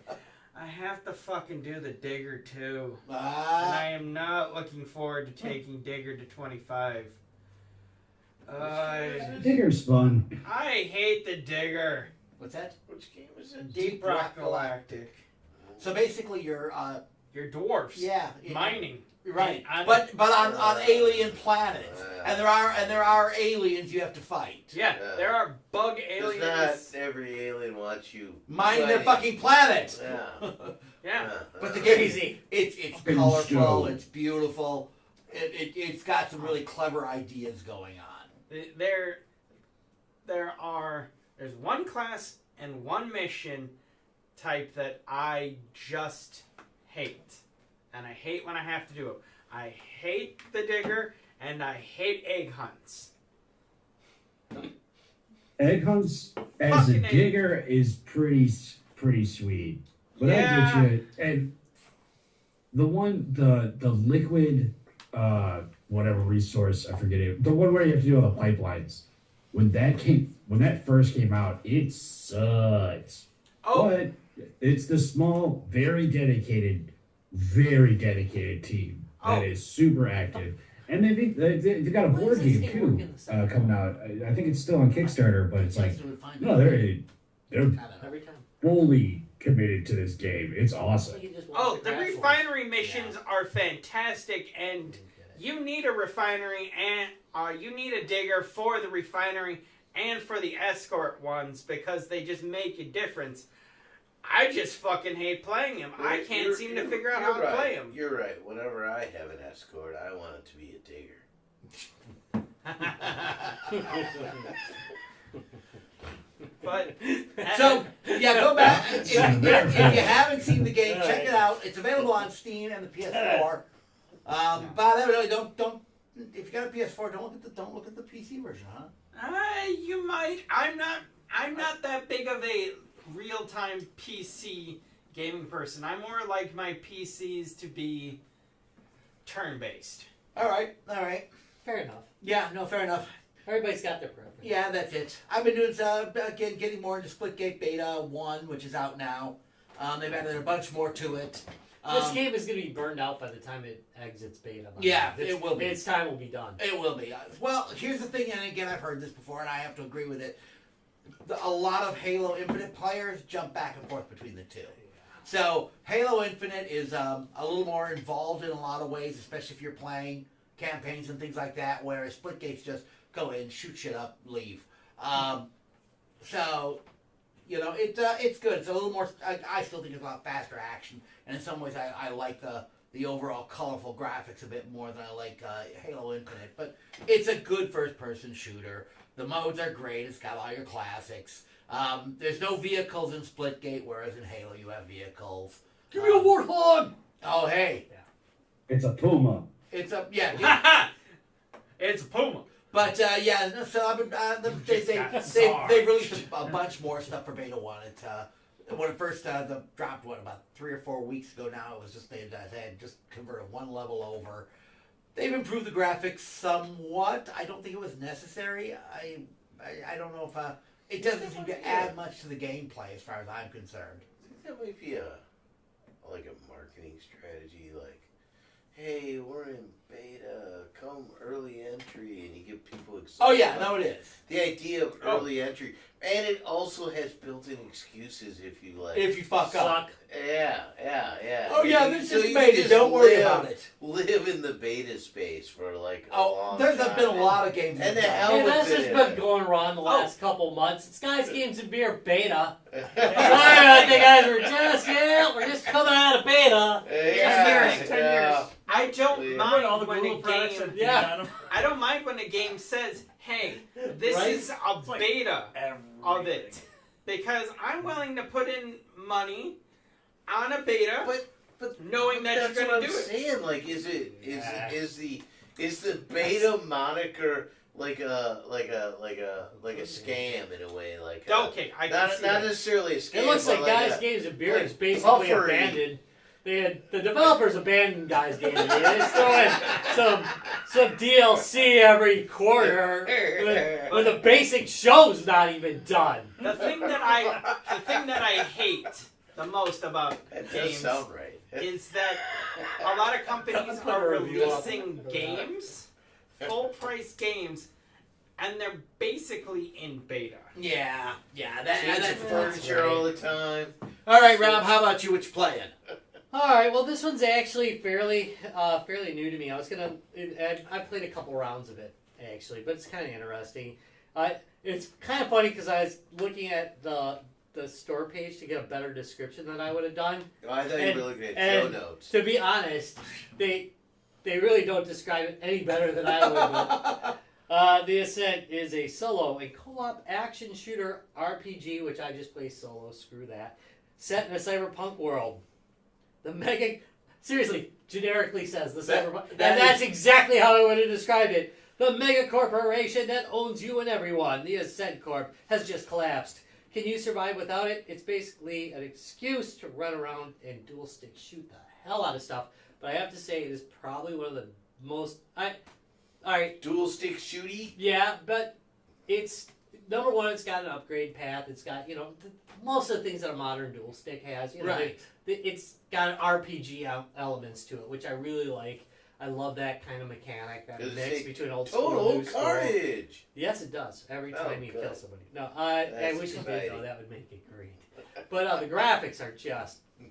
I have to fucking do the Digger too. And I am not looking forward to taking Digger to 25. Digger's fun. I hate the Digger. What's that? Which game is it? Deep Rock Galactic. So basically, you're You're dwarfs. yeah, Mining. right. And- But on alien planets, and there are aliens you have to fight. Yeah, there are bug Because aliens. not every alien wants you Mining their fighting. fucking planet. Yeah. Yeah. But the game, Crazy. it's Fucking colorful, show. it's beautiful, it's got some really clever ideas going on. There's one class and one mission type that I just hate. and I hate when I have to do them. I hate the digger, and I hate egg hunts. Egg hunts as a Fucking egg. digger is pretty sweet. But Yeah. I get you. And the liquid whatever resource, I forget it. The one where you have to do all the pipelines. When that first came out, it sucked. Oh, But it's the small, very dedicated team that Oh. is super active. And they've got a Why board does this game game work too in the summer? coming out. I think it's still on Kickstarter, but it's like no, they're Every time. fully committed to this game. It's awesome. You just watch oh, the crash refinery missions are fantastic, and launch. you need a refinery and you need a digger for the refinery and for the escort ones because they just make a difference. I just fucking hate playing them. I can't seem to figure out how to play them. You're right. Whenever I have an escort, I want it to be a digger. But So, yeah, go back. If you haven't seen the game, check it out. It's available on Steam and the PS4. But really, don't. If you got a PS4, don't look at the PC version, huh? you might. I'm not that big of a real-time PC gaming person. I'm more like my PCs to be turn-based. All right. Fair enough. Yeah, no, fair enough. Everybody's got their preference. Yeah, that's it. I've been doing again, getting more into Splitgate Beta 1, which is out now. They've added a bunch more to it. This game is going to be burned out by the time it exits beta. Yeah, It's- it will be. Its time will be done. It will be. Well, here's the thing, and again, I've heard this before, and I have to agree with it. A lot of Halo Infinite players jump back and forth between the two. So, Halo Infinite is a little more involved in a lot of ways, especially if you're playing campaigns and things like that, whereas Splitgate's just go in, shoot shit up, leave. So, you know, it's good. It's a little more. I still think it's a lot faster action, and in some ways, I like the overall colorful graphics a bit more than I like Halo Infinite. But it's a good first-person shooter. The modes are great. It's got all your classics. There's no vehicles in Splitgate, whereas in Halo you have vehicles. Give me a warthog! Oh, hey, It's a Puma. it's a yeah. It's a Puma. But yeah, no, so I've been, they released a bunch more stuff for Beta 1. It when it first dropped, about 3 or 4 weeks ago now, it was just they had just converted one level over. They've improved the graphics somewhat. I don't think it was necessary. I don't know if it doesn't seem to add much to the gameplay as far as I'm concerned. I think that might be a marketing strategy, like, hey, we're in beta, come early entry, and you give people excited. Oh yeah, no, it is. The idea of early entry, and it also has built-in excuses if you like. If you fuck up. Yeah. Oh yeah, You- this so is you beta. just Don't worry live- about it. Live in the beta space for like a Oh, long there's time. been a lot of games. And the like that. hell Hey, that's with just it. been going around the last couple months. It's Guys, Games, and Beer beta. Yeah. Sorry, the guys we're just coming out of beta. Yeah, 10 years. I don't Yeah. mind all the when Google a products game. and Yeah. on them. I don't mind when a game says, "Hey, this Right? is a like beta of it," Everything. because I'm willing to put in money on a beta, But knowing that that's you're what gonna I'm do it. saying. Like, is Yeah. the beta moniker like a scam in a way? Like Okay, I can see not that. necessarily a scam. It looks but like Guys, a- Games, and Beer like is basically puffery. abandoned. The developers abandoned Guys, Games, and Beer. They just throw in some DLC every quarter when the basic show's not even done. The thing that I hate the most about That does games sound right. is that a lot of companies Put are a review up. releasing games, full price games, and they're basically in beta. Yeah, Change that's the furniture all the time. All right, Rob. How about you? What you playing? All right, well, this one's actually fairly new to me. I played a couple rounds of it actually, but it's kind of interesting. It's kind of funny because I was looking at the store page to get a better description than I would have done. Oh, I thought you were looking at show and notes. To be honest, they really don't describe it any better than I would. The Ascent is a co-op action shooter RPG, which I just play solo. Screw that. Set in a cyberpunk world. The mega seriously, generically says the That- cyberpunk, and that that's exactly how I would have described it. The mega corporation that owns you and everyone, the Ascent Corp, has just collapsed. Can you survive without it? It's basically an excuse to run around and dual stick shoot the hell out of stuff. But I have to say, it is probably one of the most. Alright, Dual stick shooty. yeah, but it's. Number one, it's got an upgrade path. It's got, most of the things that a modern dual stick has. Right. It's got RPG elements to it, which I really like. I love that kind of mechanic, that Does it mix say between old school and Total new school. carnage. Yes, it does. Every Oh, time you good. kill somebody. No, I That's wish it did, exciting. though. That would make it great. But the graphics are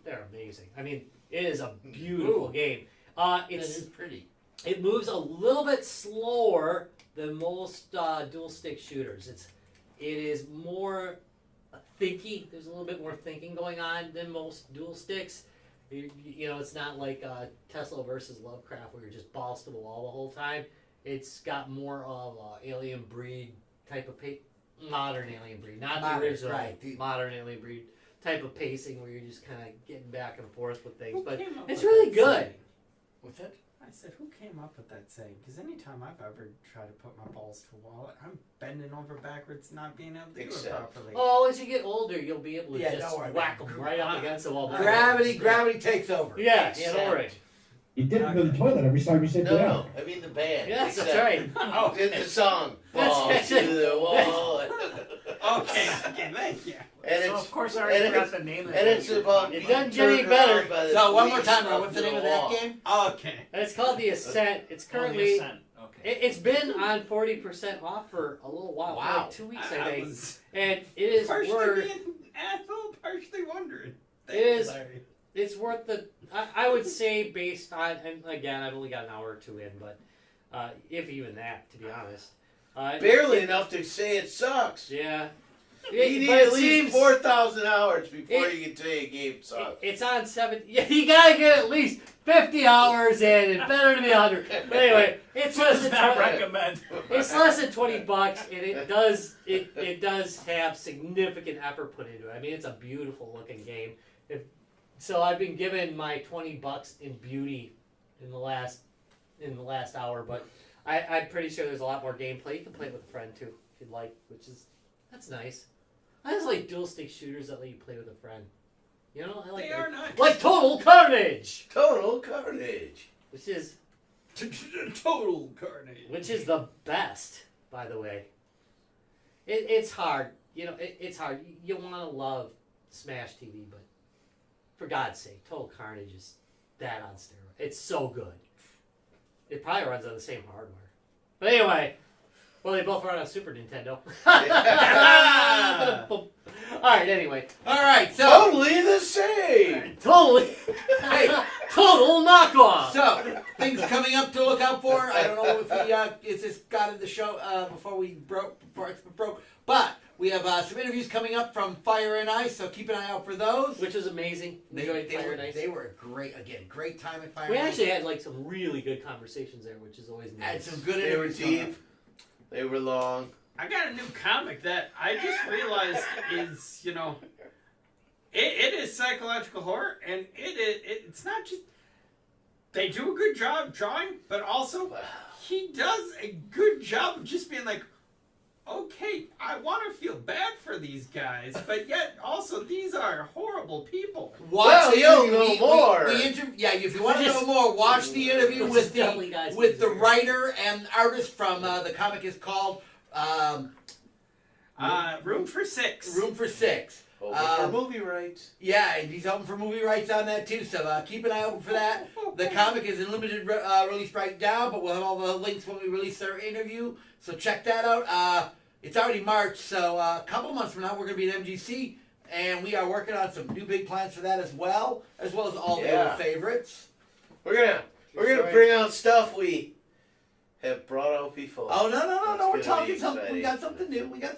they're amazing. I mean, it is a beautiful game. It is pretty. It moves a little bit slower than most dual stick shooters. It is more thinky. There's a little bit more thinking going on than most dual sticks. It's not like Tesla versus Lovecraft where you're just balls to the wall the whole time. It's got more of alien breed type of modern alien breed, not Modern, the original right. modern alien breed type of pacing where you're just kind of getting back and forth with things. Who But came up it's with really that good. saying? What's that? I said, who came up with that saying? Because anytime I've ever tried to put my balls to a wall, I'm bending over backwards, not being able to do it Except- properly. Oh, as you get older, you'll be able to Yeah, just don't worry whack about them it. right up against the wall. Gravity takes over. Yeah, Except- don't worry. You did it in the toilet every time you sit No, down. no, I mean the band. Yes, that's Except right. Oh, In the song, That's balls to actually- the wall. okay, thank you. And So it's of course I already and forgot it's- the name of and it's about It being doesn't get any turned better. around by the So one more police time, up what's the to name of wall. that game? Okay. And it's called the Ascent. It's Oh, the currently Ascent. Okay. it's been on 40% off for a little while, for Wow. like 2 weeks I I think, was and it is partially worth being an asshole, partially wondering. It is- Larry. it's worth the I would say based on, and again I've only got an hour or two in, but if even that, to be honest, Barely enough to say it sucks. yeah. You need But at it least seems- 4,000 hours before It- you can say a game sucks. It's on 7. Yeah, you gotta get at least 50 hours in. It's better to be 100. But anyway, it's less Does than not 20, recommend. it's less than $20, and it does have significant effort put into it. I mean, it's a beautiful looking game. So I've been given my $20 in beauty in the last hour, but I'm pretty sure there's a lot more gameplay. You can play it with a friend too if you'd like, that's nice. I just like dual stick shooters that let you play with a friend. I like They that. are nice. Like Total Carnage, Total carnage. which is Total carnage. the best, by the way. It's hard, it's hard. You want to love Smash TV, but for God's sake, Total Carnage is that on steroids. It's so good. It probably runs on the same hardware. But anyway, well, they both run on Super Nintendo. Alright, anyway. All right, so Totally the same. Totally. Hey. Total knockoff. so things coming up to look out for. I don't know if it's just got in the show before it broke, but we have some interviews coming up from Fire and Ice, so keep an eye out for those. Which was amazing. Enjoyed Fire and Ice. They were great time at Fire We and Ice. actually had like some really good conversations there, which is always Had nice. some good They were interviews. coming up. deep. They were long. I got a new comic that I just realized is, it is psychological horror, and it's not just, they do a good job drawing, but also he does a good job of just being like, okay, I want to feel bad for these guys, but yet also these are horrible people. Watch Well, the you'll interview. know more. If you want to Just- know more, watch the interview Let's with definitely, guys, the do. writer and artist from the comic is called Room for Six. Room for Six. Over for movie rights. Yeah, and he's hoping for movie rights on that too, so keep an eye open for that. The comic is in limited release right now, but we'll have all the links when we release our interview, so check that out. It's already March, so a couple months from now we're going to be at MGC, and we are working on some new big plans for that as well as all the Yeah. old favorites. We're gonna bring out stuff we have brought out before. Oh, no, we're It's gonna talking be something. We got exciting.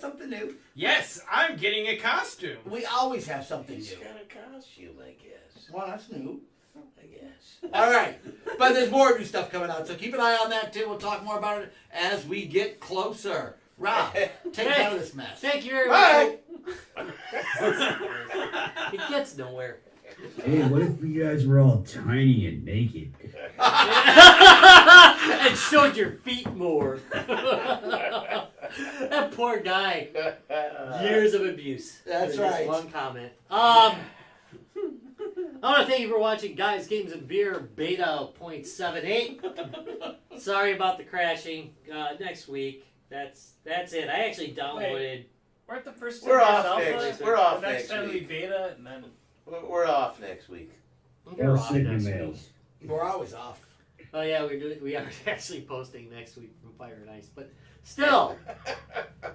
something new. Yes, I'm getting a costume. We always have something He's new. got a costume, I guess. Well, that's new. I guess. All right, but there's more new stuff coming out, so keep an ie on that too. We'll talk more about it as we get closer. Rob, take us out of this mess. Thank you very Bye. much. It gets nowhere. Hey, what if you guys were all tiny and naked? And showed your feet more. That poor guy. Years of abuse. That's for this right. One comment. I want to thank you for watching Guys, Games, and Beer Beta 0.78. Sorry about the crashing. Next week. That's it. I actually downloaded. We're at the first We're time off alpha, next. We're off the next next time we week. beta, and then We're off next week. We're Or off sick next week. emails. We're always off. Oh yeah, we are actually posting next week from Fire and Ice, but still,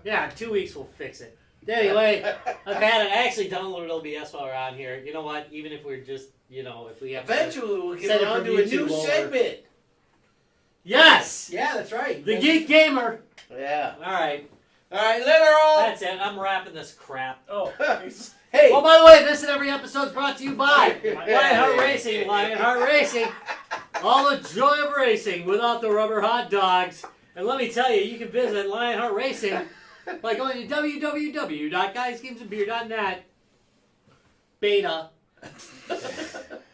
yeah, 2 weeks we'll fix it. Anyway, I've had it. I actually downloaded OBS while we're on here. You know what? Even if we're just, if we have Eventually, we'll Send get it around from to a YouTube new over. segment. Yes, Yeah, that's right. the Geek Gamer. Yeah. All right, literal. that's it. I'm wrapping this crap. oh, Hey. Well, by the way, this and every episode is brought to you by Yeah. Lionheart Racing. Lionheart Racing. All the joy of racing without the rubber hot dogs. And let me tell you, you can visit Lionheart Racing by going to www.guysgamesandbeer.net beta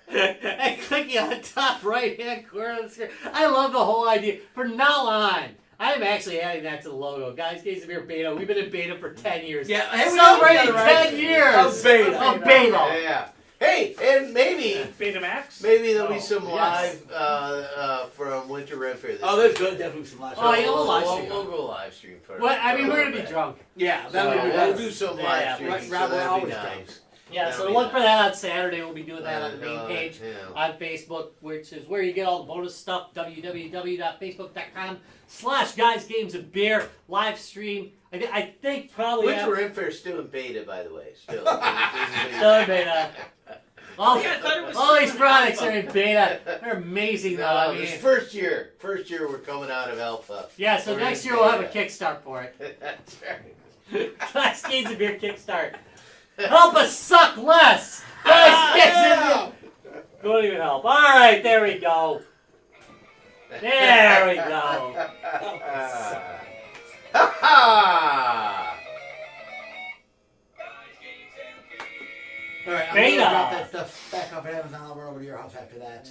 and clicking on the top right-hand corner of the screen. I love the whole idea. From now on, I am actually adding that to the logo. Guys, Games and Beer beta. We've been in beta for 10 years. Yeah, Celebrating 10 years Of beta. of beta. Yeah. Hey, and maybe Betamax. there'll be some yes. live from Winter Red Fair. This Oh, there's good. Definitely some live. Oh, yeah, we'll live we'll, stream. we'll go live stream for. Well, I mean, for a we're little going to be bit. drunk. Yeah, So that'll be we'll good. do some Yeah, live yeah, streaming. Rob, So we're that'd be always nice. drunk. Yeah, That'll so be look for nice. that on Saturday. We'll be doing that on the main page Yeah. on Facebook, which is where you get all the bonus stuff. www.facebook.com/Guys Games and Beer live stream. I think probably Winter Red Fair still in beta, by the way. Still. Still in beta. All, Yeah, I thought it was all these still in products alpha. are in beta. They're amazing though. I No, mean, this first year we're coming out of alpha. yeah. So we're next in year we'll have a beta. Kickstart for it. That's right. Guys Games and Beer Kickstart. Help us suck less. Guys Games and Beer. Won't even help. All right, there we go. There we go. Ha ha! All right, I'm Beta. gonna drop that stuff back off at Amazon. I'll run over to your house after that.